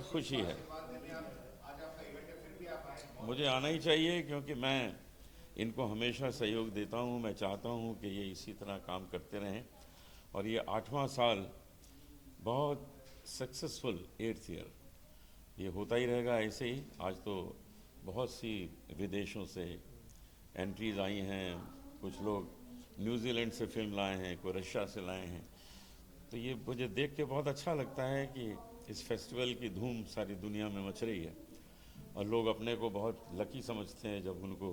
बहुत खुशी है। मुझे आना ही चाहिए क्योंकि मैं इनको हमेशा सहयोग देता हूँ। मैं चाहता हूँ कि ये इसी तरह काम करते रहें और ये 8वां साल बहुत सक्सेसफुल 8th ईयर ये होता ही रहेगा ऐसे ही। आज तो बहुत सी विदेशों से एंट्रीज आई हैं, कुछ लोग न्यूजीलैंड से फिल्म लाए हैं, कोई रशिया से लाए हैं। तो ये मुझे देख के बहुत अच्छा लगता है कि इस फेस्टिवल की धूम सारी दुनिया में मच रही है और लोग अपने को बहुत लकी समझते हैं जब उनको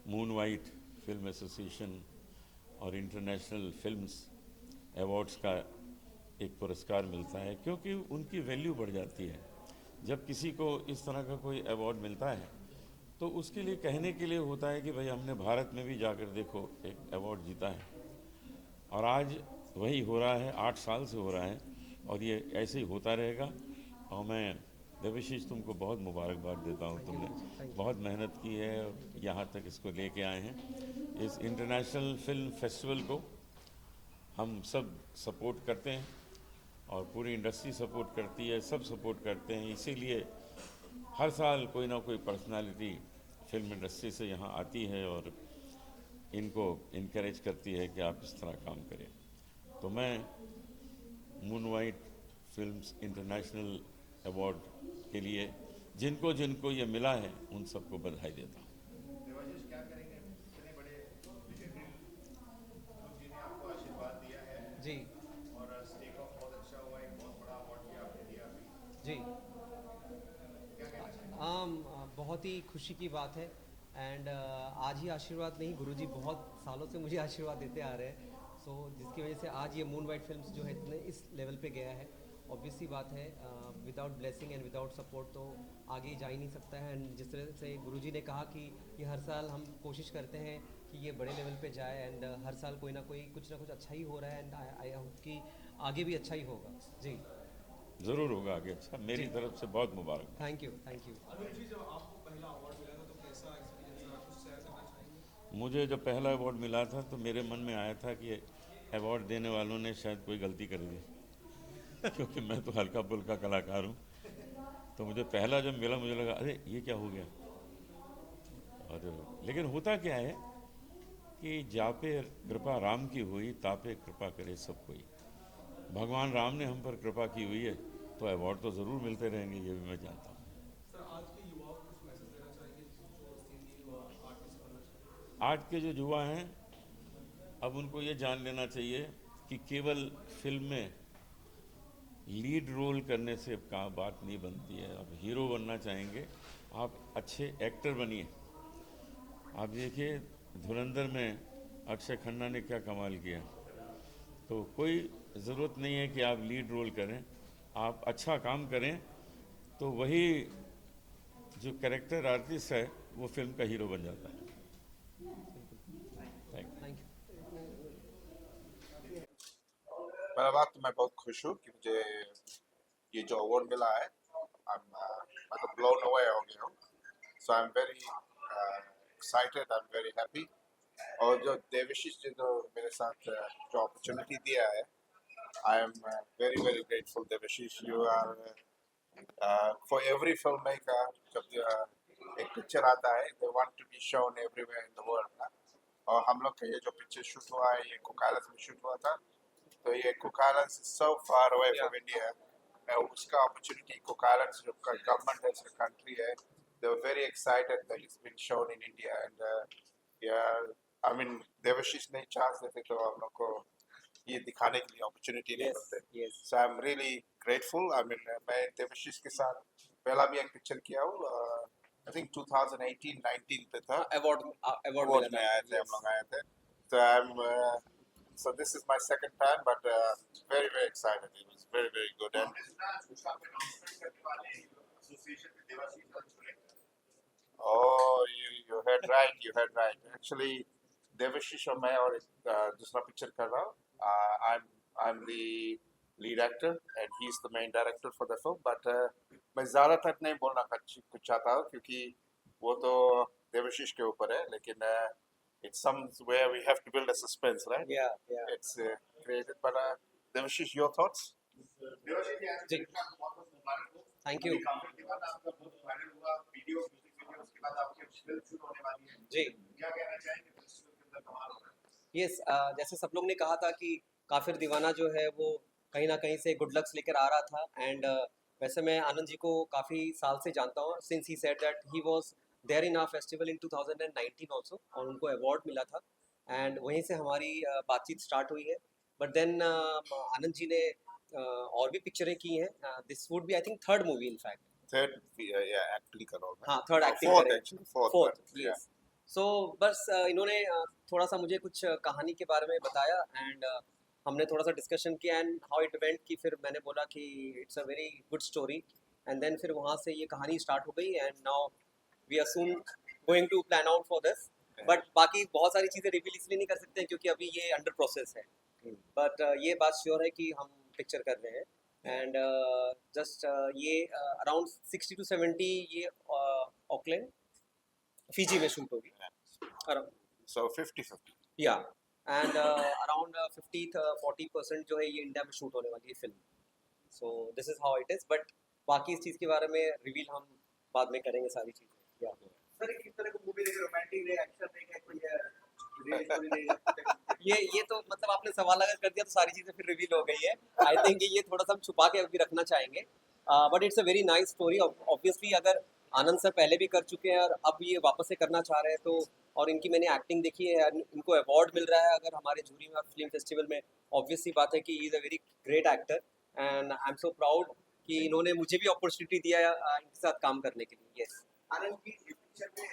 मून वाइट फिल्म एसोसिएशन और इंटरनेशनल फिल्म्स अवार्ड्स का एक पुरस्कार मिलता है, क्योंकि उनकी वैल्यू बढ़ जाती है। जब किसी को इस तरह का कोई अवार्ड मिलता है तो उसके लिए कहने के लिए होता है कि भाई हमने भारत में भी जाकर देखो एक अवार्ड जीता है। और आज वही हो रहा है, 8 साल से हो रहा है और ये ऐसे ही होता रहेगा। और मैं देवाशीष तुमको बहुत मुबारकबाद देता हूँ। थैंक यू तुमने गुरुजी, थैंक बहुत मेहनत की है, यहाँ तक इसको लेके आए हैं। इस इंटरनेशनल फिल्म फेस्टिवल को हम सब सपोर्ट करते हैं और पूरी इंडस्ट्री सपोर्ट करती है, सब सपोर्ट करते हैं। इसीलिए हर साल कोई ना कोई पर्सनालिटी फिल्म इंडस्ट्री से यहाँ आती है और इनको इनकरेज करती है कि आप इस तरह काम करें। तो मैं moon white films international award के लिए जिनको जिनको ये मिला है उन सबको बधाई देता हूँ। देवाशीष क्या करेंगे, इतने बड़े लेजेंडरी गुरु जी ने आपको आशीर्वाद दिया है जी। और स्टेक ऑफ बहुत अच्छा हुआ, एक बहुत बड़ा अवार्ड भी आपने दिया अभी, जी। क्या कहना चाहेंगे? बहुत ही खुशी की बात है। एंड आज ही आशीर्वाद नहीं, गुरुजी बहुत सालों से मुझे आशीर्वाद देते आ रहे हैं। सो जिसकी वजह से आज ये मून वाइट फिल्म्स जो है इतने इस लेवल पे गया है। ऑब्वियसली बात है, without blessing and without support तो आगे जा ही नहीं सकता है। एंड जिस तरह से गुरुजी ने कहा कि ये हर साल हम कोशिश करते हैं कि ये बड़े लेवल पे जाए एंड हर साल कोई ना कोई कुछ ना कुछ अच्छा ही हो रहा है। एंड आई होप कि आगे भी अच्छा ही होगा। जी। ज़रूर होगा आगे अच्छा। मेरी जी। तरफ से बहुत मुबारक। Thank you, thank you. Anuj ji, जब आपको पहला अवार्ड मिला था तो कैसा एक्सपीरियंस रहा, कुछ शेयर करना चाहेंगे? मुझे जब पहला अवार्ड मिला था तो मेरे मन में आया था कि अवार्ड देने वालों ने शायद कोई गलती कर दी क्योंकि मैं तो हल्का फुल्का कलाकार हूँ। तो मुझे पहला जब मिला मुझे लगा अरे ये क्या हो गया। और लेकिन होता क्या है कि जापे कृपा राम की हुई तापे कृपा करे सब कोई। भगवान राम ने हम पर कृपा की हुई है तो अवार्ड तो ज़रूर मिलते रहेंगे, ये भी मैं जानता हूँ। सर, आज के युवाओं को कुछ मैसेज देना चाहेंगे जो सिंगिंग और आर्टिस्ट बनना चाहते हैं? आज के जो युवा हैं अब उनको ये जान लेना चाहिए कि केवल फिल्म में लीड रोल करने से का बात नहीं बनती है। आप हीरो बनना चाहेंगे, आप अच्छे एक्टर बनिए। आप देखिए धुरंधर में अक्षय खन्ना ने क्या कमाल किया। तो कोई ज़रूरत नहीं है कि आप लीड रोल करें, आप अच्छा काम करें तो वही जो कैरेक्टर आर्टिस्ट है वो फिल्म का हीरो बन जाता है। Thank you. थैंक पहला बात तो मैं बहुत खुश हूँ कि मुझे ये जो अवार्ड मिला है, मैं तो ब्लोन अवे हो गया हूँ। So I am very excited, I am very happy. और जो देवाशीष जी जो मेरे साथ जो अपॉर्चुनिटी दिया है, I am very very grateful Devashish. You are for every film maker, जब एक पिक्चर आता है they want to be shown everywhere in the world ना। और हम लोग का ये जो पिक्चर शूट हुआ है ये कुकालस में शूट हुआ था। तो ये कुकालस is so far away from India. उसका अपॉर्चुनिटी कुकालस जो गवर्नमेंट है, इसका कंट्री है, they were very excited that it's been shown in India and yeah, I mean Debashish ने चांस देते तो हम लोग को ये दिखाने के लिए अपॉर्चुनिटी नहीं मिलते। Yes. So I'm really grateful. I mean मैं देवाशीष के साथ पहला भी एक पिक्चर किया हूँ, I think 2018-19 पे था। अवार्ड अवार्ड अवार्ड मिला में था। आए थे, हम लोग आए थे। So so this is my second time, but very very excited. It was very very good. Oh, you heard right. You heard right. Actually, Devashish और मैं और एक दूसरा पिक्चर कर रहा हूँ. I'm the lead actor and he's the main director for the film. But मैं ज़्यादातर नहीं बोलना कुछ चाहता हूँ क्योंकि वो तो देवाशीष के ऊपर है. लेकिन it's somewhere we have to build a suspense, right? Yeah, yeah. It's created. But Devashish, your thoughts? जी। थैंक यू अभी काफी दीवाना आपका बहुत वायरल हुआ वीडियो म्यूजिक वीडियो उसके बाद आपकी फिल्म शूट होने वाली है जी। क्या कहना चाहेंगे फेस्टिवल के अंदर कमाल हो रहा है यस, जैसे सब लोग ने कहा था कि काफिर दीवाना जो है वो कहीं ना कहीं से गुड लक्स लेकर आ रहा था। एंड वैसे मैं आनंद जी को काफ़ी साल से जानता हूँ, since he said that he was there in our festival इन 2019 ऑल्सो, और उनको अवार्ड मिला था। एंड वहीं से हमारी बातचीत स्टार्ट हुई है। बट देन आनंद जी ने और भी पिक्चरें की हैं। This would be I think third movie in fact. Third acting कर रहा हूँ मैं। हाँ, थर्ड एक्टिंग फोर्थ करें। एक्चुअली फोर्थ फोर्थ, या यस। सो बस इन्होंने थोड़ा सा मुझे कुछ कहानी के बारे में बताया। एंड हमने थोड़ा सा डिस्कशन किया एंड हाउ इट वेंट, कि फिर मैंने बोला कि it's a very good story. And then फिर वहाँ से ये कहानी स्टार्ट हो गई। And now we are soon going to plan out for this. But बाकी बहुत सारी चीज़ें रिवील इसलिए नहीं कर सकते हैं क्योंकि अभी ये अंडर प्रोसेस है। बट ये बात श्योर है कि हम पिक्चर कर रहे हैं। एंड जस्ट ये अराउंड 60 to 70 ये ऑकलैंड फिजी में शूट होगी। अराउंड, सो 50-50 या, एंड अराउंड 50-40% जो है ये इंडिया में शूट होने वाली है film. So this is how it is. But बाकी इस चीज़ के बारे में रिवील हम बाद में करेंगे सारी चीज़ें। या सर किस तरह का मूवी देखे रोमांटिक है एक्शन है कोई रियल स्टोरी है ये तो मतलब आपने सवाल अगर कर दिया तो सारी चीज़ें फिर रिवील हो गई है। आई थिंक ये थोड़ा सा हम छुपा के अभी रखना चाहेंगे। But it's a very nice story. Obviously अगर आनंद सर पहले भी कर चुके हैं और अब ये वापस से करना चाह रहे हैं तो, और इनकी मैंने एक्टिंग देखी है, इनको अवार्ड मिल रहा है अगर हमारे जूरी में और फिल्म फेस्टिवल में, ऑब्वियस सी बात है कि he is a very great actor. And I am so proud कि इन्होंने मुझे भी अपॉर्चुनिटी दिया इनके साथ काम करने के लिए। यस। आनंद की पिक्चर में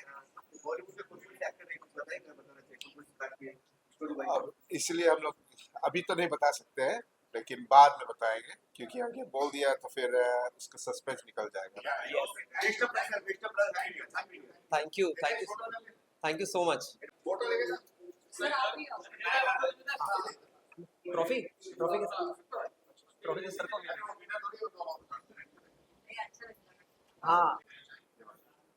बॉलीवुड के कुछ भी एक्टर ने कुछ बताया क्या बताना चाहिए कुछ बाकी स्टोरी वाइज अब इसलिए हम लोग अभी तो नहीं बता सकते हैं, लेकिन बाद में बताएंगे क्योंकि आगे बोल दिया तो फिर उसका सस्पेंस निकल जाएगा। Extra pressure extra pressure thank you so much. Photo लेके ट्रॉफी ट्रॉफी के साथ, ट्रॉफी के सर को। हाँ,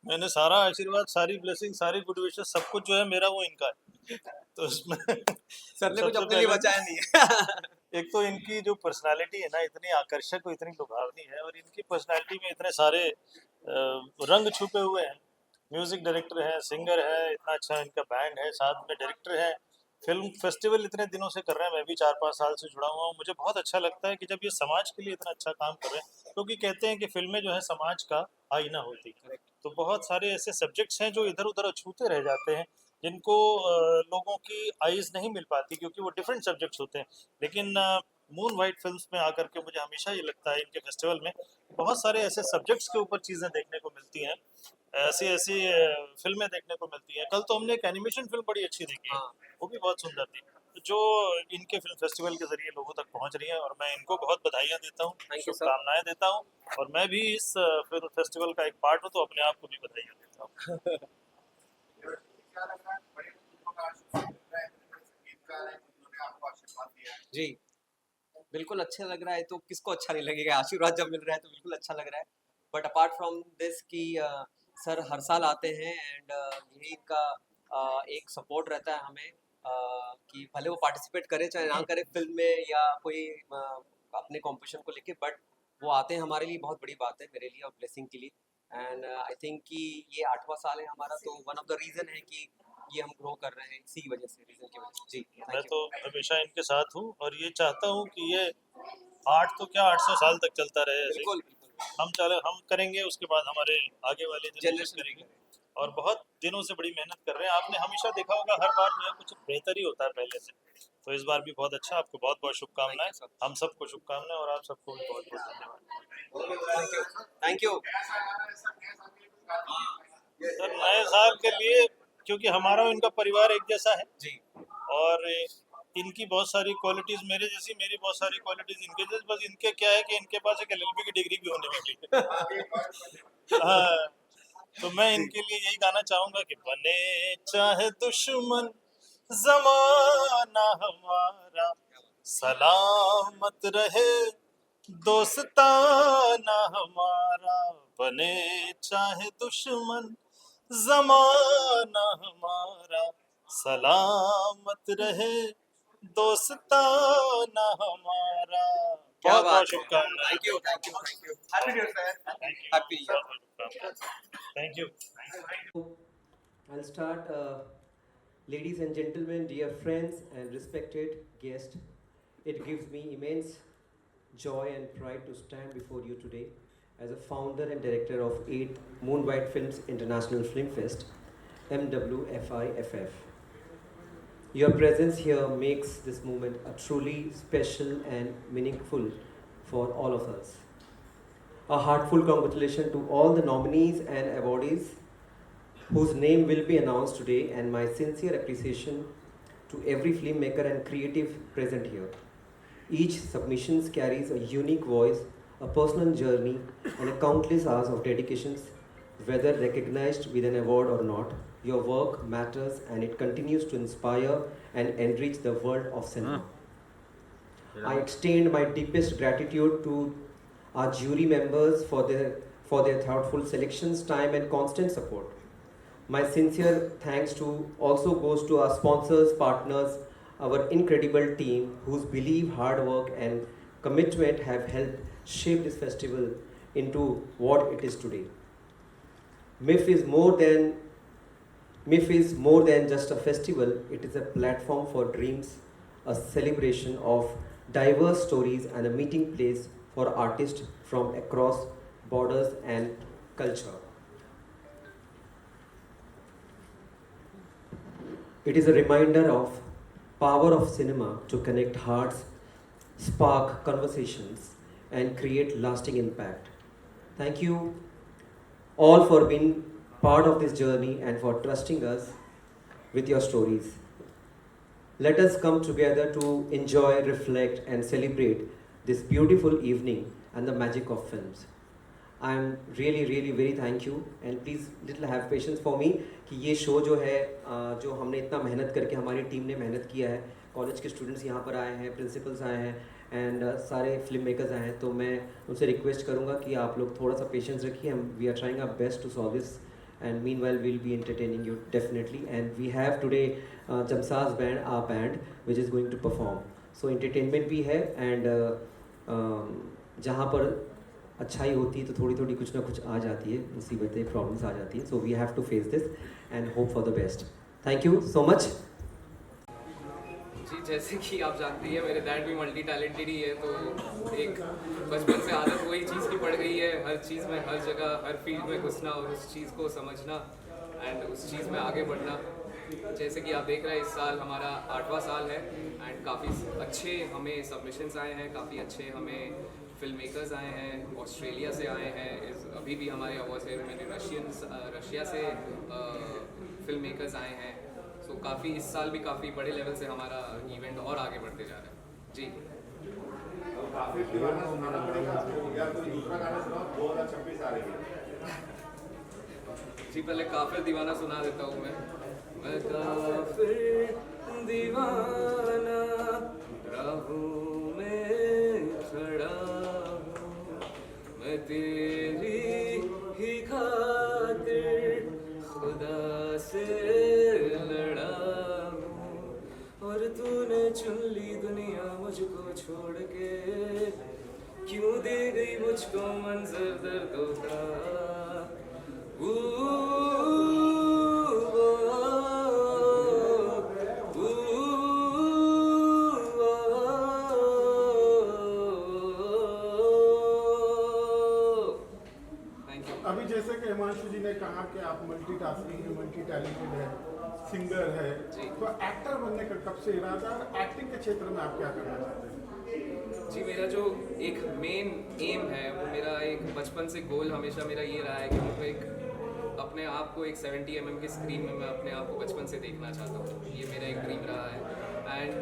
मैंने सारा आशीर्वाद, सारी ब्लेसिंग, सारी गुड विशेस, सब कुछ जो है मेरा वो इनका है। तो उसमें सर ने कुछ सबसे अपने लिए पहले बचाया नहीं है। एक तो इनकी जो पर्सनालिटी है ना, इतनी आकर्षक और इतनी लुभावनी है, और इनकी पर्सनालिटी में इतने सारे रंग छुपे हुए हैं। म्यूजिक डायरेक्टर है, सिंगर है, इतना अच्छा इनका बैंड है, साथ में डायरेक्टर है, फिल्म फेस्टिवल इतने दिनों से कर रहे हैं, मैं भी 4-5 साल से जुड़ा हुआ हूँ। मुझे बहुत अच्छा लगता है कि जब ये समाज के लिए इतना अच्छा काम कर रहे हैं, क्योंकि कहते हैं कि फिल्में जो है समाज का आईना होती है। तो बहुत सारे ऐसे सब्जेक्ट्स हैं जो इधर उधर अछूते रह जाते हैं, जिनको लोगों की आईज नहीं मिल पाती क्योंकि वो डिफरेंट सब्जेक्ट्स होते हैं। लेकिन मून वाइट फिल्म्स में आकर के मुझे हमेशा ये लगता है इनके फेस्टिवल में बहुत सारे ऐसे सब्जेक्ट्स के ऊपर चीज़ें देखने को मिलती हैं, ऐसी ऐसी फिल्में देखने को मिलती हैं। कल तो हमने एक एनिमेशन फिल्म बड़ी अच्छी देखी है, वो भी बहुत सुंदर थी, जो इनके फिल्म फेस्टिवल के जरिए लोगों तक पहुंच रही है, और मैं इनको बहुत बधाइयाँ देता हूँ, Thank you, sir. शुभकामनाएं देता हूँ, और मैं भी इस फिल्म फेस्टिवल का एक पार्ट हूँ, तो अपने आप को भी बधाइयाँ देता हूँ। क्या लग रहा है बड़े फिल्मों का आशीर्वाद मिल रहा है संगीतकार है जिन्होंने आपको आशीर्वाद दिया है जी, बिल्कुल अच्छा लग रहा है। तो किसको अच्छा नहीं लगेगा, आशीर्वाद जब मिल रहा है तो बिल्कुल अच्छा लग रहा है। बट अपार्ट फ्रॉम दिस कि सर हर साल आते हैं एंड यही इनका एक सपोर्ट रहता है हमें, कि भले वो पार्टिसिपेट करे चाहे ना करे फिल्म में या कोई अपने कॉम्पिटिशन को लेके, बट वो आते हैं हमारे लिए बहुत बड़ी बात है, मेरे लिए और ब्लेसिंग के लिए। एंड आई थिंक कि ये 8वां साल है हमारा, तो वन ऑफ द रीज़न है कि ये हम ग्रो कर रहे हैं इसी वजह से, रीज़न की वजह से। जी, मैं थैंक तो यू। हमेशा इनके साथ हूँ, और ये चाहता हूँ कि ये 8 तो क्या 800 साल तक चलता रहे ऐसे ही। बिल्कुल बिल्कुल। हम करेंगे, उसके बाद हमारे आगे वाले जनरेशन जनरेशन करेंगे, और बहुत दिनों से बड़ी मेहनत कर रहे हैं। आपने हमेशा देखा होगा हर बार जो है कुछ बेहतर ही होता है पहले से, तो इस बार भी बहुत अच्छा। आपको बहुत बहुत शुभकामनाएं, Thank you, sir. हम सबको शुभकामनाएं, और आप सबको भी बहुत बहुत धन्यवाद। Thank you, thank you. Sir नए साल के लिए, क्योंकि हमारा और इनका परिवार एक जैसा है, जी, और इनकी बहुत सारी क्वालिटीज मेरे जैसी, मेरी बहुत सारी क्वालिटीज इनके जैसी, बस इनके क्या है कि इनके पास एक एलएलबी की डिग्री भी होने वाली है। हाँ, तो मैं इनके लिए यही गाना चाहूंगा कि बने चाहे दुश्मन जमाना हमारा, सलामत रहे दोस्ताना हमारा, बने चाहे दुश्मन जमाना हमारा, सलामत रहे दोस्ताना हमारा। क्या बहुत बात बहुत है। शुभकामनाएं। Thank you happy new year sir. Happy thank you. I'll start. Ladies and gentlemen, dear friends and respected guests, it gives me immense joy and pride to stand before you today as a founder and director of 8 Moonlight Films International Film Fest, MWFIFF. Your presence here makes this moment a truly special and meaningful for all of us. A heartfelt congratulations to all the nominees and awardees whose name will be announced today, and my sincere appreciation to every filmmaker and creative present here. Each submission carries a unique voice, a personal journey, and a countless hours of dedications. Whether recognized with an award or not, your work matters and it continues to inspire and enrich the world of cinema. I extend my deepest gratitude to our jury members for their thoughtful selections, time, and constant support. My sincere thanks to also goes to our sponsors, partners, our incredible team whose belief, hard work, and commitment have helped shape this festival into what it is today. MIF is more than just a festival, it is a platform for dreams, a celebration of diverse stories, and a meeting place for artists from across borders and culture. It is a reminder of power of cinema to connect hearts, spark conversations, and create lasting impact. Thank you all for being part of this journey and for trusting us with your stories. Let us come together to enjoy, reflect, and celebrate this beautiful evening and the magic of films. I am really very thank you and please little have patience for me कि ये show जो है जो हमने इतना मेहनत करके हमारी टीम ने मेहनत किया है, कॉलेज के स्टूडेंट्स यहाँ पर आए हैं, प्रिंसिपल्स आए हैं एंड सारे फिल्म मेकर्स आए हैं, तो मैं उनसे रिक्वेस्ट करूँगा कि आप लोग थोड़ा सा पेशेंस रखिए. We are trying our best to solve this and meanwhile we'll be entertaining you definitely, and we have today Jamsaz band, our band, which is going to perform. So entertainment भी है and जहाँ पर अच्छाई होती है तो थोड़ी थोड़ी कुछ ना कुछ आ जाती है, मुसीबतें प्रॉब्लम्स आ जाती है. So we have to face this and hope for the best. Thank you so much. जी, जैसे कि आप जानती हैं मेरे डैड भी मल्टी टैलेंटेड ही है, तो एक बचपन से आदत वही चीज़ की पड़ गई है, हर चीज़ में, हर जगह, हर फील्ड में घुसना और उस चीज़ को समझना एंड उस चीज़ में आगे बढ़ना. जैसे कि आप देख रहे हैं इस साल हमारा 8वां साल है एंड काफ़ी अच्छे हमें सबमिशंस आए हैं, काफ़ी अच्छे हमें फिल्म मेकर्स आए हैं, ऑस्ट्रेलिया से आए हैं, अभी भी हमारे अवार्ड सेरेमनी रशिया से फिल्म मेकर्स आए हैं. तो काफ़ी इस साल भी काफ़ी बड़े लेवल से हमारा इवेंट और आगे बढ़ते जा रहा है. जी जी, पहले काफिर दीवाना सुना देता हूँ मैं काफिर दीवाना राहों में खड़ा हूँ, मैं तेरी ही खातिर खुदा से लड़ा हूँ, और तूने चुन ली दुनिया मुझको छोड़ के, क्यों दे गई मुझको मंजर दर्दों का. अभी जैसे कि हिमांशु जी ने कहा कि आप मल्टीटास्किंग है, मल्टी टैलेंटेड है, सिंगर है, तो एक्टर बनने का कब से इरादा और एक्टिंग के क्षेत्र में आप क्या करना चाहते हैं? जी, मेरा जो एक मेन एम है वो मेरा एक बचपन से गोल हमेशा मेरा ये रहा है कि मुझको एक अपने आप को एक 70 mm की स्क्रीन में मैं अपने आप को बचपन से देखना चाहता हूँ. ये मेरा एक ड्रीम रहा है एंड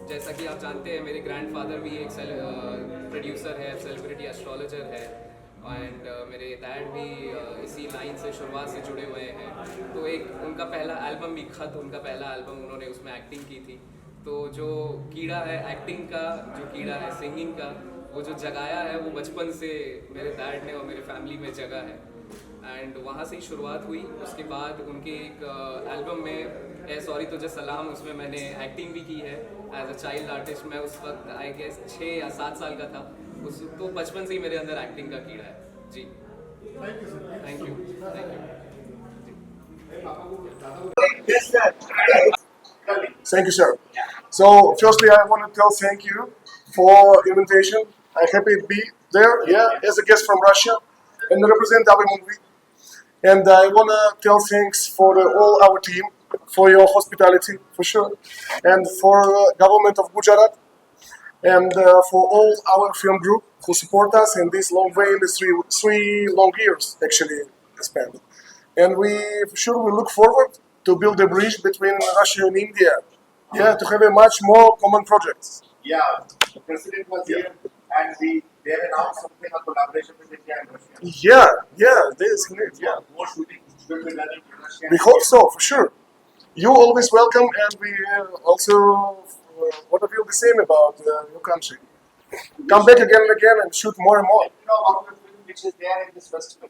जैसा कि आप जानते हैं मेरे ग्रैंडफादर भी एक प्रोड्यूसर है, सेलिब्रिटी एस्ट्रोलॉजर है एंड मेरे डैड भी इसी लाइन से शुरुआत से जुड़े हुए हैं. तो एक उनका पहला एल्बम भी खत, उनका पहला एल्बम उन्होंने उसमें एक्टिंग की थी. तो जो कीड़ा है एक्टिंग का, जो कीड़ा है सिंगिंग का, वो जो जगाया है वो बचपन से मेरे डैड ने और मेरे फैमिली में जगा है एंड वहाँ से ही शुरुआत हुई. उसके बाद उनके एक एल्बम में ए सॉरी तुझे सलाम, उसमें मैंने एक्टिंग भी की है एज अ चाइल्ड आर्टिस्ट। मैं उस वक्त आई गेस 6 या 7 साल का था। उस तो बचपन से ही मेरे अंदर एक्टिंग का कीड़ा है जी। Thank you thank you. Thank you, sir. So, firstly, I want to tell thank you for invitation. I'm happy to be there, yeah, as a guest from Russia and represent our movie. And I want to tell thanks for all our team for your hospitality, for sure, and for government of Gujarat, and for all our film group who support us in this long way in this 3 long years actually spent. And we for sure we look forward to build a bridge between Russia and India. Yeah, to have a much more common projects. Yeah, the president was here and they have announced something of collaboration with India and Russia. Yeah, this is great. Yeah, More shooting will be done in Russia. we hope so for sure. You always welcome, and we also want to feel the same about your country. Come back again and again and shoot more and more. You know about the film which is there in this festival.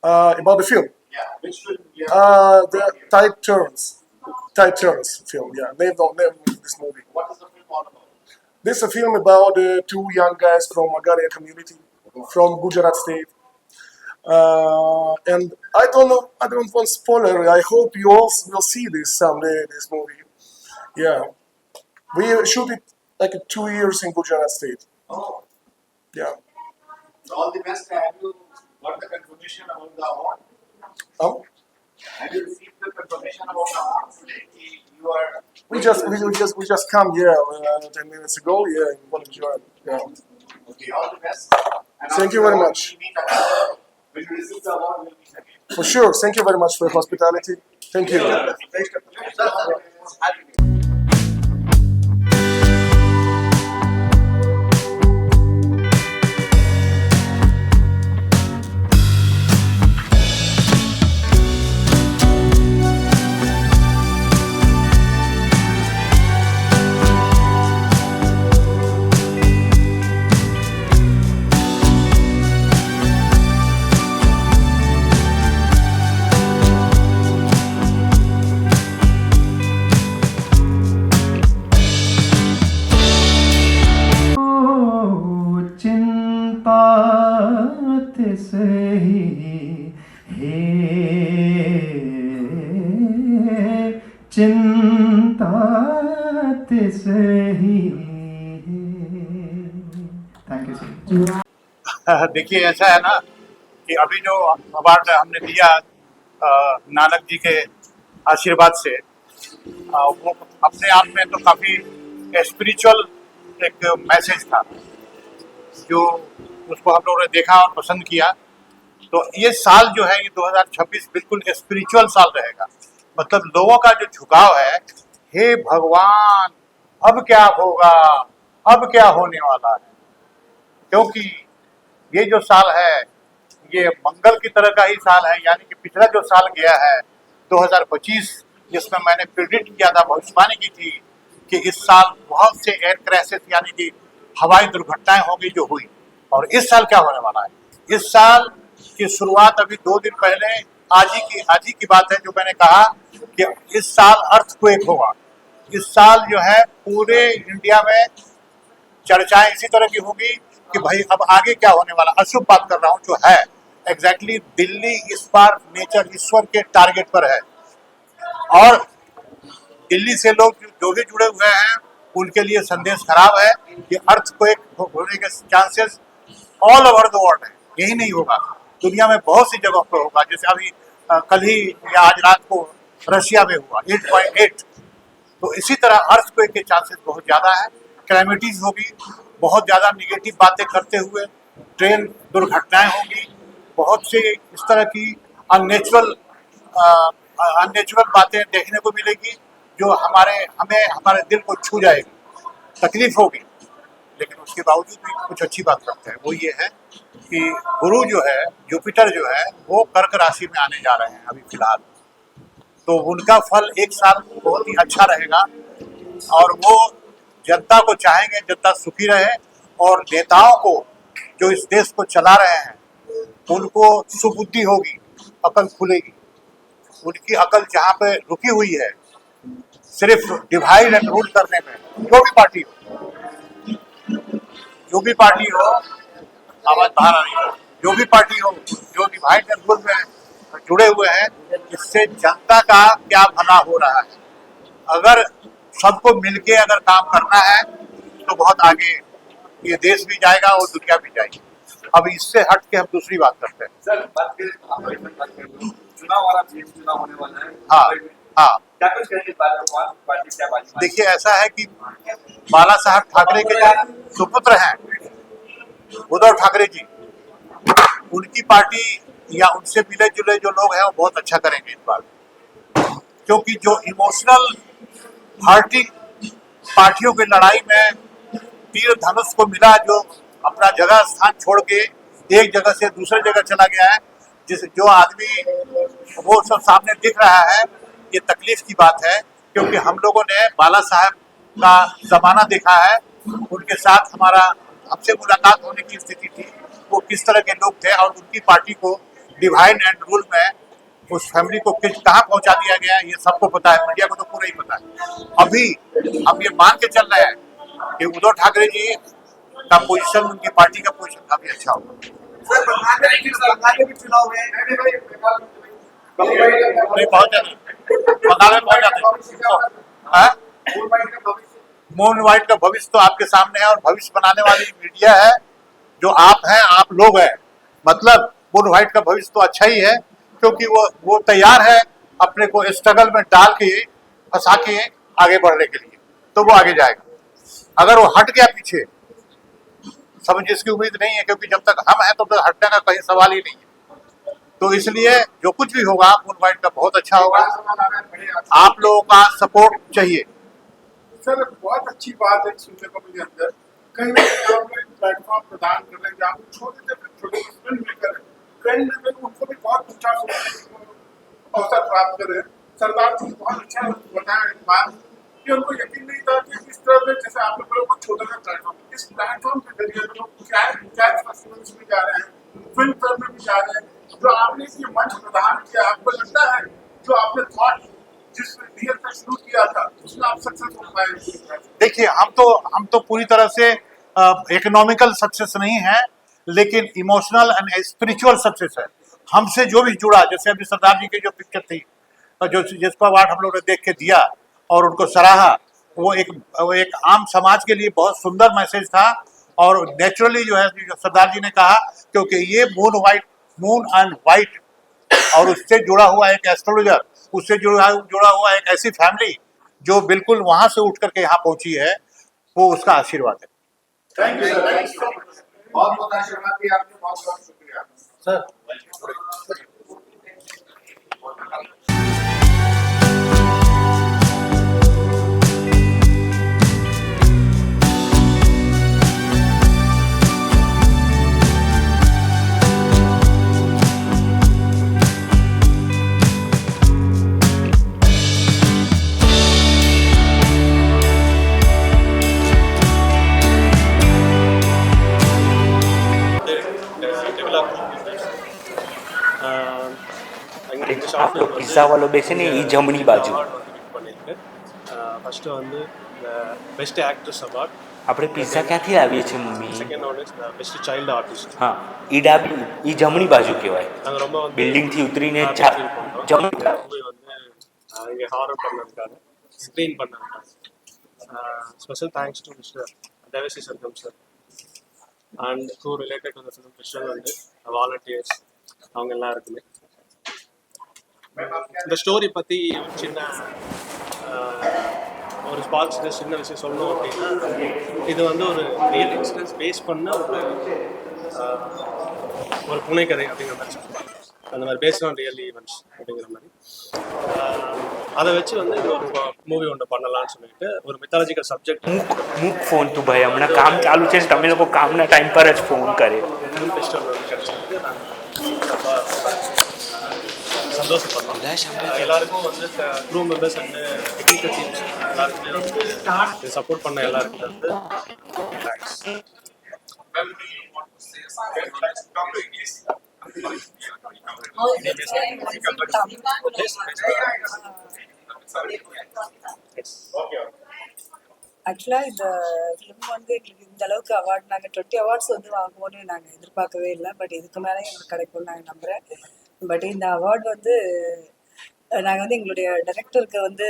About the film. Yeah, which film? Yeah. The Tide Turns. Tide Turns film, yeah. Name this movie. What is the film all about? This is a film about 2 young guys from Agaria community from Gujarat state. And I don't want spoiler. I hope you all will see this someday, this movie. Yeah. We shoot it like 2 years in Gujarat state. Oh, Yeah. so all the best. Have you got the confirmation about the award? Have you received the confirmation about the award today? You are. We just come here 10 minutes ago. Yeah, in volunteer. Yeah. Okay, all the best. And Thank you very much. we'll meet again. When you receive the award, we'll meet again. For sure. Thank you very much for your hospitality. Thank you. चिंता सही हे चिंता सही। Thank you sir. देखिए ऐसा है ना कि अभी जो अवार्ड हमने दिया नानक जी के आशीर्वाद से, वो अपने आप में तो काफ़ी स्पिरिचुअल एक मैसेज था जो उसको हम लोगों ने देखा और पसंद किया। तो ये साल जो है, ये 2026 बिल्कुल स्पिरिचुअल साल रहेगा। मतलब लोगों का जो झुकाव है, हे भगवान अब क्या होगा, अब क्या होने वाला है, क्योंकि ये जो साल है ये मंगल की तरह का ही साल है। यानी कि पिछला जो साल गया है 2025, जिसमें मैंने प्रिडिक्ट किया था, भविष्यवाणी की थी कि इस साल बहुत से एयर क्रैशेस यानी कि हवाई दुर्घटनाएं होंगी जो हुई। और इस साल क्या होने वाला है, इस साल की शुरुआत अभी 2 दिन पहले आज ही की बात है जो मैंने कहा कि इस साल अर्थक्वेक होगा। इस साल जो है पूरे इंडिया में चर्चाएं इसी तरह की होगी कि भाई अब आगे क्या होने वाला। अशुभ बात कर रहा हूँ जो है एग्जैक्टली दिल्ली इस बार नेचर ईश्वर के टारगेट पर है। और दिल्ली से लोग जो भी जुड़े हुए हैं उनके लिए संदेश खराब है कि अर्थक्वेक होने के chances all over the world है। यही नहीं होगा, दुनिया में बहुत सी जगहों पर होगा। जैसे अभी कल ही या आज रात को रशिया में हुआ 8.8। तो इसी तरह अर्थक्वेक के चांसेस बहुत ज़्यादा है। कैलेमिटीज होगी, बहुत ज़्यादा निगेटिव बातें करते हुए ट्रेन दुर्घटनाएं होंगी, बहुत सी इस तरह की अननेचुरल बातें देखने को मिलेगी जो हमारे दिल को छू जाएगी, तकलीफ होगी। लेकिन उसके बावजूद भी कुछ अच्छी बात करते हैं, वो ये है कि गुरु जो है, जुपिटर जो है, वो कर्क राशि में आने जा रहे हैं अभी फिलहाल। तो उनका फल एक साल बहुत ही अच्छा रहेगा और वो जनता को चाहेंगे जनता सुखी रहे। और नेताओं को जो इस देश को चला रहे हैं उनको सुबुद्धि होगी, अकल खुलेगी। उनकी अकल जहाँ पे रुकी हुई है सिर्फ डिवाइड एंड रूल करने में, जो भी पार्टी हो, आवाज बाहर आ रही है, जो भी पार्टी हो, जो डिवाइड एंड रूल में जुड़े हुए हैं, इससे जनता का क्या भला हो रहा है। अगर सबको मिलके अगर काम करना है तो बहुत आगे ये देश भी जाएगा और दुनिया भी जाएगी। अब इससे हट के हम दूसरी बात करते हैं। सर, बात करें चुनाव वाला चुनाव होने वाला है। हाँ, क्या कुछ कहेंगे पार्टी क्या बात? देखिए ऐसा है कि बाला साहब ठाकरे के जो सुपुत्र हैं उद्धव ठाकरे जी, उनकी पार्टी या उनसे मिले जुले जो लोग हैं वो बहुत अच्छा करेंगे इस बार, क्योंकि जो इमोशनल हर्टिंग पार्टियों की लड़ाई में तीर धनुष को मिला, जो अपना जगह स्थान छोड़ के एक जगह से दूसरे जगह चला गया है, जो आदमी वो सब सामने दिख रहा है, ये तकलीफ की बात है। क्योंकि हम लोगों ने बाला साहब का जमाना देखा है, उनके साथ हमसे मुलाकात होने की स्थिति थी, वो किस तरह के लोग थे और उनकी पार्टी को डिवाइड एंड रूल में उस फैमिली को कहाँ पहुंचा दिया गया है, ये सबको पता है, मीडिया को तो पूरा ही पता है। अभी हम ये मान के चल रहे हैं कि उद्धव ठाकरे जी का पोजीशन, उनकी पार्टी का पोजीशन काफी अच्छा होगा। नहीं पहुंच जाते, बंगाल में पहुंच जाते। मून वाइट का भविष्य तो आपके सामने है और भविष्य बनाने वाली मीडिया है, जो आप हैं, आप लोग हैं। मतलब मून वाइट का भविष्य तो अच्छा ही है, क्योंकि वो तैयार है अपने को स्ट्रगल में डाल के फंसा के आगे बढ़ने के लिए, तो वो आगे जाएगा। अगर वो हट गया पीछे, समझ इसकी उम्मीद नहीं है, क्योंकि जब तक हम हैं तब तक हटने का कहीं सवाल ही नहीं है। तो इसलिए जो कुछ भी होगा मून वाइट का बहुत अच्छा होगा, आप लोगों का सपोर्ट चाहिए। सर, बहुत अच्छी बात है सुनने को मुझे अंदर कहीं ना कहीं आप एक प्लेटफॉर्म प्रदान कर रहे हैं, जहाँ छोटे फिल्म मेकर है, कहीं ना कहीं उनको भी बहुत ऊंचा अवसर प्राप्त करे। सरदार जी बहुत अच्छा बताया एक बात कि उनको यकीन नहीं था कि इस तरह से, जैसे आप लोग को छोटा सा प्लेटफॉर्म, इस प्लेटफॉर्म के जरिए लोग क्या फेस्टिवल्स में जा रहे हैं, फिल्म में भी जा रहे हैं। जो आपने ये मंच प्रदान किया, आपको लगता है जो आपने थॉट जिस रियल से शुरू किया था उसमें आप सक्सेस हो पाए? देखिए, हम तो पूरी तरह से इकोनॉमिकल सक्सेस नहीं है, लेकिन इमोशनल एंड स्पिरिचुअल सक्सेस है। हमसे जो भी जुड़ा, जैसे अभी सरदार जी की जो पिक्चर थी, जिसको अवार्ड हम लोग ने देख के दिया और उनको सराहा, वो एक आम समाज के लिए बहुत सुंदर मैसेज था। और नेचुरली जो है, जो सरदार जी ने कहा, क्योंकि ये मून एंड वाइट और उससे जुड़ा हुआ एक एस्ट्रोलॉजर, उससे जुड़ा हुआ एक ऐसी फैमिली जो बिल्कुल वहां से उठ करके यहाँ पहुंची है, वो उसका आशीर्वाद है। थैंक यू सर, बहुत बहुत आशीर्वाद दिया आपने, बहुत बहुत शुक्रिया सर। आप लोग पिज़्ज़ा वालों बेसे नहीं ई जमनी बाजू फर्स्ट வந்து பெஸ்ட் ஆக்ட்ரஸ் அவார்ட் આપણે પિઝા ક્યાંથી લાવીએ છીએ mummy? Second one is best child artist. હા, ઈ ડાબી ઈ જમણી બાજુ કહેવાય. நாங்க ரொம்ப வந்து બિલ્ડિંગથી ઉતરીને ஜமனி மூவி வந்து இங்கே ஹாரர் பண்ணதுக்காக ஸ்க்ரீன் பண்ணதுக்காக special thanks to mister Devasi Sargam sir and who related to the film festival வந்து வாலண்டியர்ஸ் அவங்க எல்லாருக்குமே. இந்த ஸ்டோரி பற்றி சின்ன ஒரு சின்ன விஷயம் சொல்லணும் அப்படின்னா, இது வந்து ஒரு ரியல் இன்சிடென்ட்ஸ் பேஸ் பண்ண ஒரு புனைக்கதை அப்படிங்கிற மாதிரி சொல்லுவாங்க. அந்த மாதிரி பேஸ்ட் ஆன் ரியல் ஈவெண்ட்ஸ் அப்படிங்கிற மாதிரி அதை வச்சு வந்து இது ஒரு மூவி ஒன்று பண்ணலாம்னு சொல்லிட்டு ஒரு மித்தாலஜிக்கல் சப்ஜெக்ட். મૂક ફોન તું ભાઈ, હમણાં કામ ચાલુ છે, તમે લોકો કામના ટાઈમ પર જ ફોન કરે. ஃபிலிம் ஃபெஸ்டிவல் வந்து கிடச்சிருக்கு. சந்தோஷப்படுறோம். எல்லாருக்கும் வந்து crew members and technical teams எல்லாருக்குமே வந்து சப்போர்ட் பண்ண எல்லாருக்குமே வந்து தேங்க்ஸ். ஆக்சுவலாக இந்த ஃபிலிம் வந்து எங்களுக்கு இந்த அளவுக்கு அவார்ட் நாங்கள் 20 அவார்ட்ஸ் வந்து வாங்குவோன்னு நாங்கள் எதிர்பார்க்கவே இல்லை. பட் இதுக்கு மேலே எங்களுக்கு கிடைக்கும்னு நான் நம்புகிறேன். பட் இந்த அவார்டு வந்து நாங்கள் வந்து எங்களுடைய டைரக்டருக்கு வந்து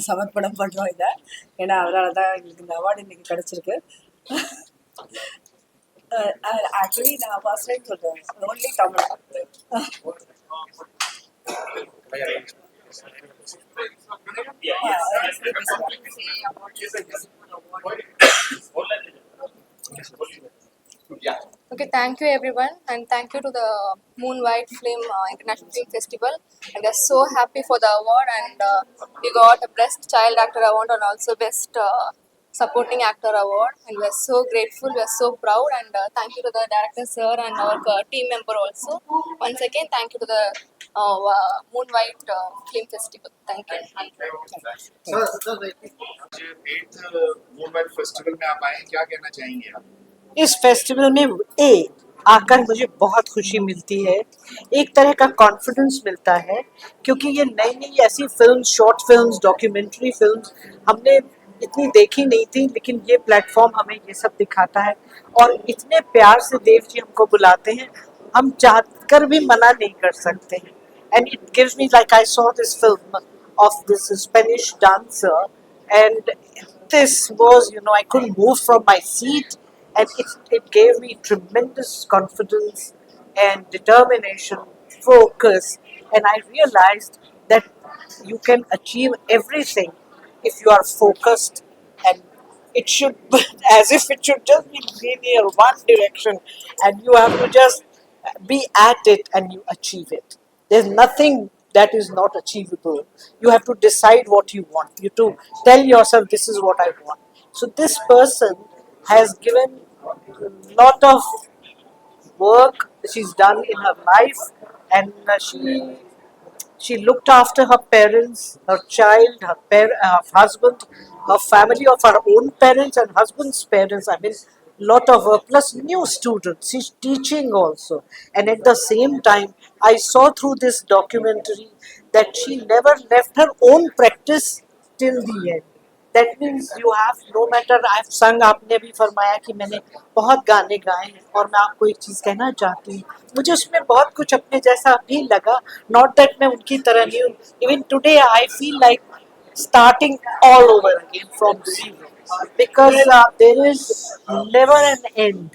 சமர்ப்பணம் பண்ணுறோம் இதை. ஏன்னா அதனால தான் எங்களுக்கு இந்த அவார்டு இன்னைக்கு கிடச்சிருக்கு. ஆக்சுவலி நான் ஃபர்ஸ்ட் டைம் சொல்கிறேன், only Tamil. Okay, thank you everyone, and thank you to the Moon White Film International Film Festival. And we are so happy for the award, and we got a Best Child Actor Award and also Best Supporting Actor Award. And we are so grateful, we are so proud, and thank you to the director sir and our team member also. Once again, thank you to the Moon White Film Festival. Thank you. Sir 8th moonlight festival में आप आए, क्या कहना चाहेंगे आप? इस festival में आकर मुझे बहुत खुशी मिलती है, एक तरह का कॉन्फिडेंस मिलता है, क्योंकि ये नई नई ऐसी film, short films, documentary films हमने इतनी देखी नहीं थी, लेकिन ये प्लेटफॉर्म हमें ये सब दिखाता है और इतने प्यार से देव जी हमको बुलाते हैं, हम चाहकर भी मना नहीं कर सकते हैं. And it gives me, like I saw this film of this Spanish dancer, and this was, I couldn't move from my seat, and it gave me tremendous confidence and determination, focus, and I realized that you can achieve everything if you are focused, and it should, as if it should just be linear, one direction, and you have to just be at it and you achieve it. There's nothing that is not achievable. You have to decide what you want. You to tell yourself, this is what I want. So this person has given a lot of work she's done in her life, and she looked after her parents, her child, her husband, her family of her own parents and husband's parents. I mean, lot of work, plus new students. She's teaching also. And at the same time, I saw through this documentary that she never left her own practice till the end. That means you have, no matter, I've sung, आपने भी फरमाया कि मैंने बहुत गाने गाए हैं, और मैं आपको एक चीज़ कहना चाहती हूँ, मुझे उसमें बहुत कुछ अपने जैसा भी लगा. Not that मैं उनकी तरह नहीं हूँ. Even today I feel like starting all over again from zero, because there is never an end.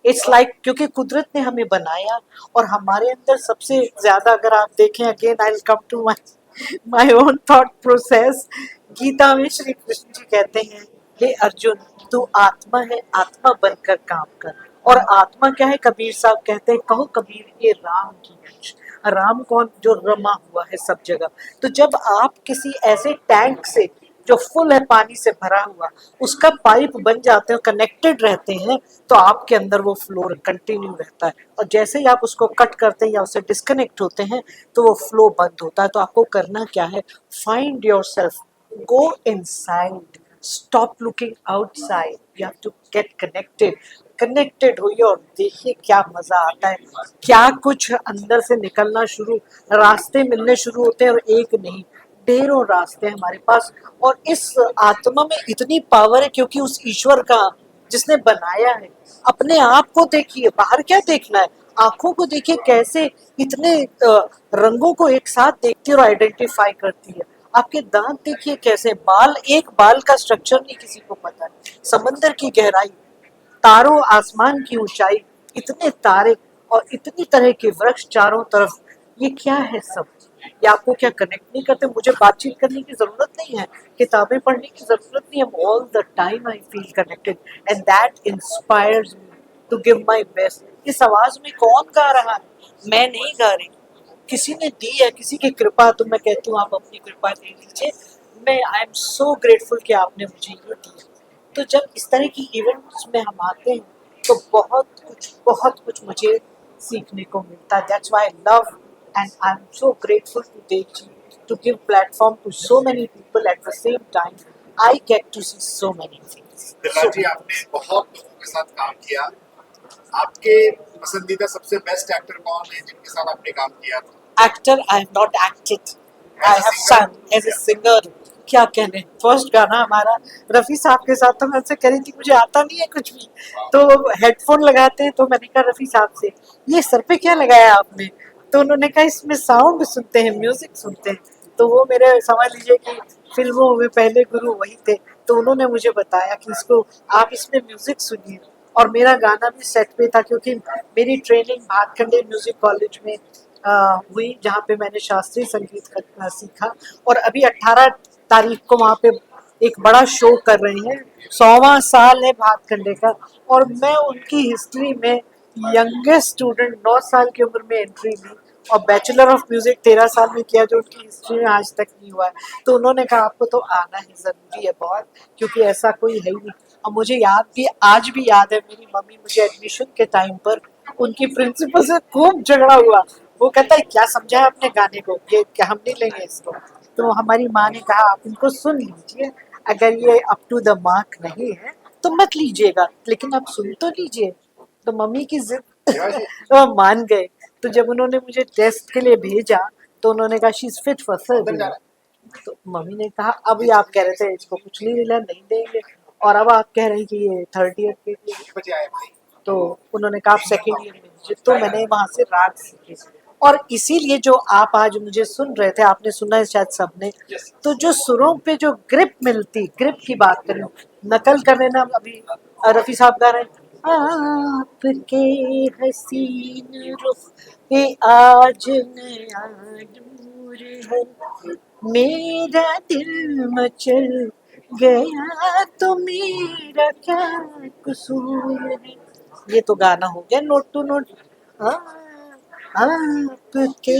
It's like, क्योंकि कुदरत ने हमें बनाया और हमारे अंदर सबसे ज़्यादा, अगर आप देखें, again I'll come to my own thought process. Gita में श्री कृष्ण जी कहते हैं, हे अर्जुन, तू आत्मा है, आत्मा बनकर काम कर. और आत्मा क्या है? कबीर साहब कहते हैं, कहो कबीर ये राम की अंश. राम कौन? जो रमा हुआ है सब जगह. तो जब आप किसी ऐसे टैंक से जो फुल है, पानी से भरा हुआ, उसका पाइप बन जाते हैं, कनेक्टेड रहते हैं, तो आपके अंदर वो फ्लो कंटिन्यू रहता है. और जैसे ही आप उसको कट करते हैं या उससे डिस्कनेक्ट होते हैं, तो वो फ्लो बंद होता है. तो आपको करना क्या है? Find yourself, go inside, stop looking outside, you have to get connected होइए और देखिए क्या मजा आता है, क्या कुछ अंदर से निकलना शुरू, रास्ते मिलने शुरू होते हैं. और एक नहीं, ढेरों रास्ते हैं हमारे पास. और इस आत्मा में इतनी पावर है, क्योंकि उस ईश्वर का जिसने बनाया है, अपने आप को देखिए, बाहर क्या देखना है, आंखों को देखिए, कैसे इतने रंगों को एक साथ देखती है और आइडेंटिफाई करती है. आपके दांत देखिए कैसे, बाल, एक बाल का स्ट्रक्चर नहीं किसी को पता है. समंदर की गहराई, तारों, आसमान की ऊंचाई, इतने तारे और इतनी तरह के वृक्ष चारों तरफ, ये क्या है सब? ये आपको क्या कनेक्ट नहीं करते? मुझे बातचीत करने की जरूरत नहीं है, किताबें पढ़ने की जरूरत नहीं है. All the time I feel connected, and that inspires me to give my best. इस आवाज में कौन गा रहा है? मैं नहीं गा रही, किसी ने दी है, किसी की कृपा. तो मैं कहती हूँ, आप अपनी कृपा दे लीजिए. मैं आई एम सो ग्रेटफुल कि आपने मुझे ये दिया. तो जब इस तरह की इवेंट्स में हम आते हैं, तो बहुत कुछ मुझे सीखने को मिलता है. That's why I love and I'm so grateful to Devji to give platform to so many people. At the same time, I get to see so many things. जी, आपने बहुत लोगों के साथ काम किया. आपके पसंदीदा सबसे बेस्ट एक्टर कौन है जिनके साथ आपने काम किया? Actor, I have not acted. I have sung as a singer, क्या कहने। फर्स्ट गाना हमारा रफ़ी साहब के साथ, तो मैं उनसे कह रही थी मुझे आता नहीं है कुछ भी, तो हेडफोन लगाते हैं, तो मैंने कहा रफ़ी साहब से ये सर पे क्या लगाया आपने, तो उन्होंने कहा इसमें साउंड सुनते हैं, म्यूजिक सुनते हैं। तो वो मेरे समझ लीजिए कि फिल्मों में पहले गुरु वही थे, तो उन्होंने मुझे बताया कि इसको आप इसमें म्यूजिक सुनिए। और मेरा गाना भी सेट पे था, क्योंकि मेरी ट्रेनिंग भातखंडे म्यूजिक कॉलेज में हुई, जहाँ पे मैंने शास्त्रीय संगीत सीखा। और अभी 18 तारीख को वहाँ पे एक बड़ा शो कर रहे हैं, 100वां साल है भातखंडे का, और मैं उनकी हिस्ट्री में यंगेस्ट स्टूडेंट 9 साल की उम्र में एंट्री ली, और बैचलर ऑफ म्यूजिक 13 साल में किया, जो उनकी हिस्ट्री में आज तक नहीं हुआ है। तो उन्होंने कहा आपको तो आना ही ज़रूरी है बहुत, क्योंकि ऐसा कोई है ही नहीं। और मुझे याद भी, आज भी याद है, मेरी मम्मी मुझे एडमिशन के टाइम पर उनकी प्रिंसिपल से खूब झगड़ा हुआ। वो कहता है क्या समझा है अपने गाने को, ये क्या हम नहीं लेंगे इसको। तो हमारी माँ ने कहा आप इनको सुन लीजिए, अगर ये अप टू द मार्क नहीं है तो मत लीजिएगा, लेकिन आप सुन तो लीजिए। तो मम्मी की जिद वो मान गए। तो जब उन्होंने मुझे टेस्ट के लिए भेजा, तो उन्होंने कहा she is fit for surgery. तो मम्मी ने कहा अभी आप कह रहे थे इसको कुछ नहीं मिला, नहीं देंगे, और अब आप कह रहे हैं कि ये 3rd ईयर के लिए, तो उन्होंने कहा आप 2nd ईयर में लीजिए। तो मैंने वहाँ से राग सीखे, और इसीलिए जो आप आज मुझे सुन रहे थे, आपने सुना है शायद सबने, तो जो सुरों पे जो ग्रिप मिलती, ग्रिप की बात करें, नकल कर लेना। अभी रफ़ी साहब गा रहे हैं आपके हसीन रुख पे आज नया नूर है, मेरा दिल मचल गया तो मेरा क्या कसूर है। ये तो गाना हो गया नोट टू नोट। आपके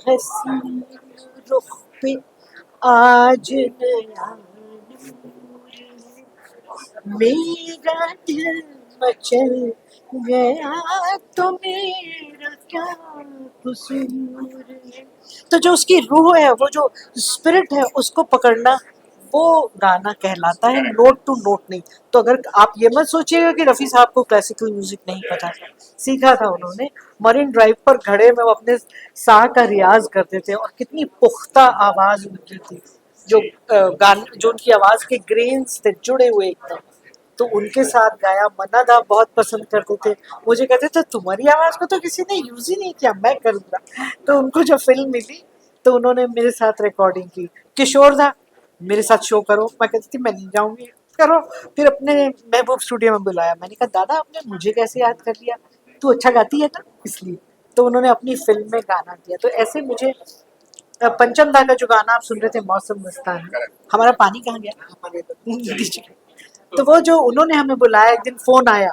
हसीन रुख पे आज नया नूर है, मेरा दिल मचल गया तो मेरा क्या कसूर है। तो जो उसकी रूह है, वो जो स्पिरिट है, उसको पकड़ना, वो गाना कहलाता है, नोट टू नोट नहीं। तो अगर आप ये मत सोचिएगा कि रफ़ी साहब को क्लासिकल म्यूजिक नहीं पता था, सीखा था उन्होंने। मरीन ड्राइव पर घड़े में वो अपने सा का रियाज करते थे, और कितनी पुख्ता आवाज़ उनकी थी, जो जो उनकी आवाज़ के ग्रेन्स थे जुड़े हुए एकदम। तो उनके साथ गाया। मन्ना दा बहुत पसंद करते थे, मुझे कहते थे तुम्हारी आवाज़ को तो किसी ने यूज़ ही नहीं किया, मैं करूँगा। तो उनको जब फिल्म मिली तो उन्होंने मेरे साथ रिकॉर्डिंग की। किशोर दा मेरे साथ शो करो, मैं कहती थी मैं नहीं जाऊँगी, करो। फिर अपने महबूब स्टूडियो में बुलाया, मैंने कहा दादा आपने मुझे कैसे याद कर लिया, तू अच्छा गाती है ना, इसलिए। तो उन्होंने अपनी फिल्म में गाना दिया। तो ऐसे मुझे पंचम दा का जो गाना आप सुन रहे थे, मौसम मस्तान, हमारा पानी कहाँ गया, तो वो जो उन्होंने हमें बुलाया, एक दिन फोन आया,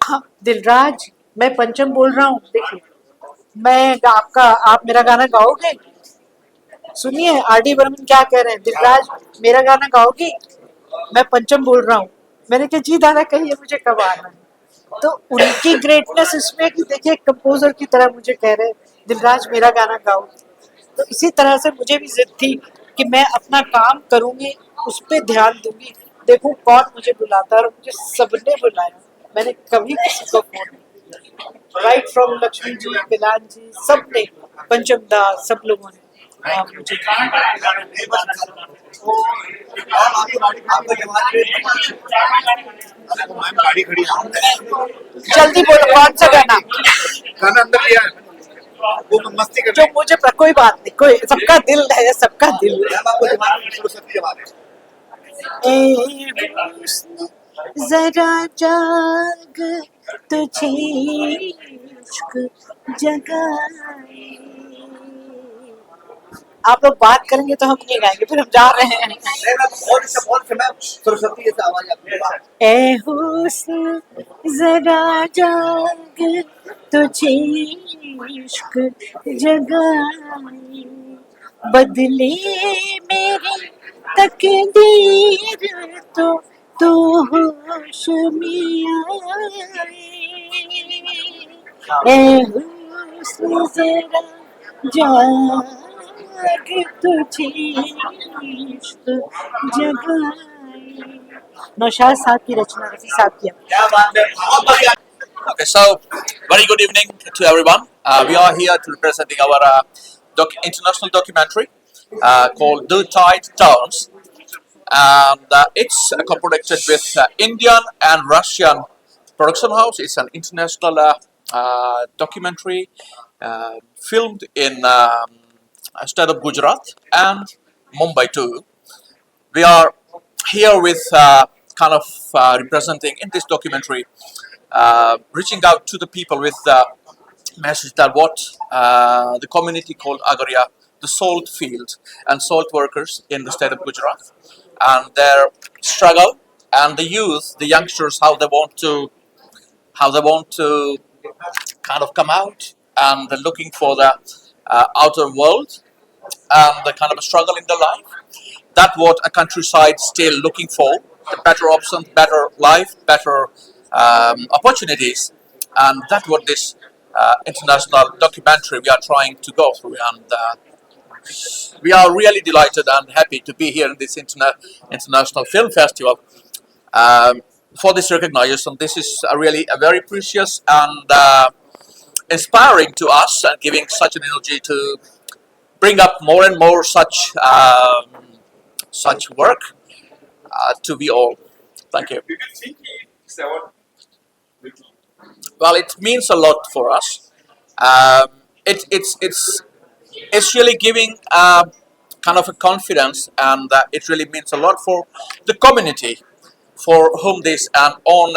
हाँ दिलराज मैं पंचम बोल रहा हूँ, देखिए मैं आप मेरा गाना गाओगे, सुनिए आर.डी. बर्मन क्या कह रहे हैं, दिलराज मेरा गाना गाओगी, मैं पंचम बोल रहा हूँ। मैंने कहा जी दादा कहिए मुझे कब आना है। तो उनकी ग्रेटनेस इसमें कि देखिए कंपोजर की तरह मुझे कह रहे दिलराज मेरा गाना गाओ। तो इसी तरह से मुझे भी जिद थी कि मैं अपना काम करूँगी, उस पर ध्यान दूंगी, देखूं कौन मुझे बुलाता है। और मुझे सबने बुलाया, मैंने कभी किसी को फोन नहीं, राइट फ्रॉम लक्ष्मी जी, बिलाल जी, सबने, पंचम दास, सब लोगों ने मुझे जल्दी बोलो कौन सा गाना अंदर लिया है, वो मस्ती कर जो मुझे कोई बात नहीं, कोई सबका दिल है, सबका दिल। जरा जाग तुझे इश्क जगाए। आप लोग बात करेंगे तो हम नहीं गाएंगे, फिर हम जा रहे हैं। ए हुस्न जरा जाग तुझे इश्क जगाए, बदले मेरी तकदीर तो तू होश में आए। ए हुस्न जरा जाग तुझे इश्क जगाए। नौशाद साहब की रचना, रफी साहब की। Okay, so very good evening to everyone. We are here to representing our international documentary called The Tide Turns, and it's co-produced with Indian and Russian production house. It's an international documentary filmed in state of Gujarat and Mumbai too. We are here with representing in this documentary, reaching out to the people with the message that what the community called Agaria, the salt field and salt workers in the state of Gujarat, and their struggle, and the youth, the youngsters, how they want to kind of come out and they're looking for the outer world and the kind of struggle in their life. That's what a countryside still looking for: better options, better life, better opportunities, and that's what this international documentary we are trying to go through. And we are really delighted and happy to be here in this international film festival for this recognition. This is really a very precious and inspiring to us, and giving such an energy to bring up more and more such work to be all. Thank you. Well, it means a lot for us. It's really giving kind of a confidence, and it really means a lot for the community, for whom this and on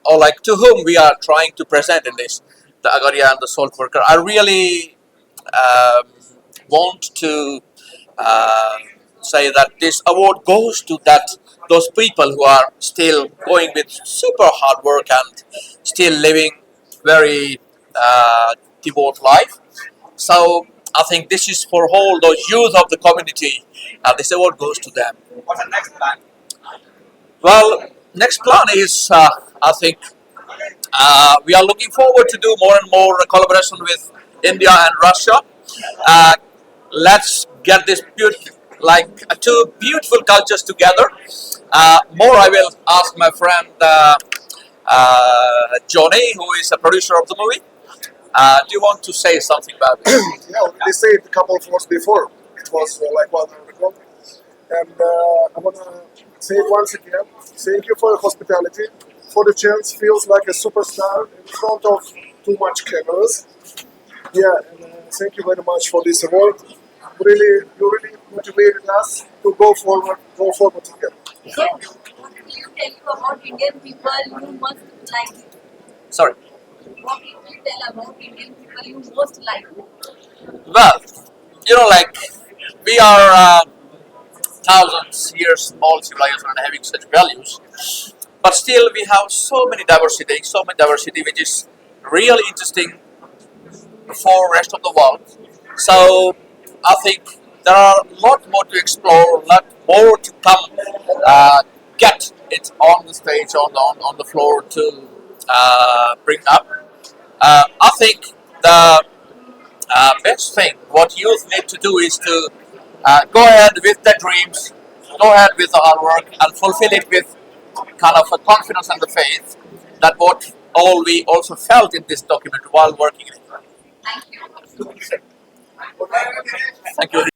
or like to whom we are trying to present in this, the Agaria and the salt worker. I really want to say that this award goes to those people who are still going with super hard work and still living very devout life. So I think this is for all those youth of the community, and this award goes to them. What's the next plan? Well, next plan is I think we are looking forward to do more and more collaboration with India and Russia. Let's get this two beautiful cultures together. More I will ask my friend Johnny, who is a producer of the movie. Do you want to say something about it? Yeah, they said a couple of words before. It was like 1 hour ago. And I want to say it once again. Thank you for your hospitality, for the chance. Feels like a superstar in front of too much cameras. Yeah, and thank you very much for this award. You really motivated us to go forward together. So, what will you tell you about Indian people you most like? Sorry. What will you tell about Indian people you most like? Well, we are thousands years old civilization and having such values, but still we have so many diversity which is really interesting for rest of the world. So I think there are a lot more to explore, a lot more to come, get it on the stage, on the floor to bring up. I think the best thing what youth need to do is to go ahead with their dreams, go ahead with the hard work, and fulfill it with kind of a confidence and the faith that what all we also felt in this document while working in it. Thank you. Thank you.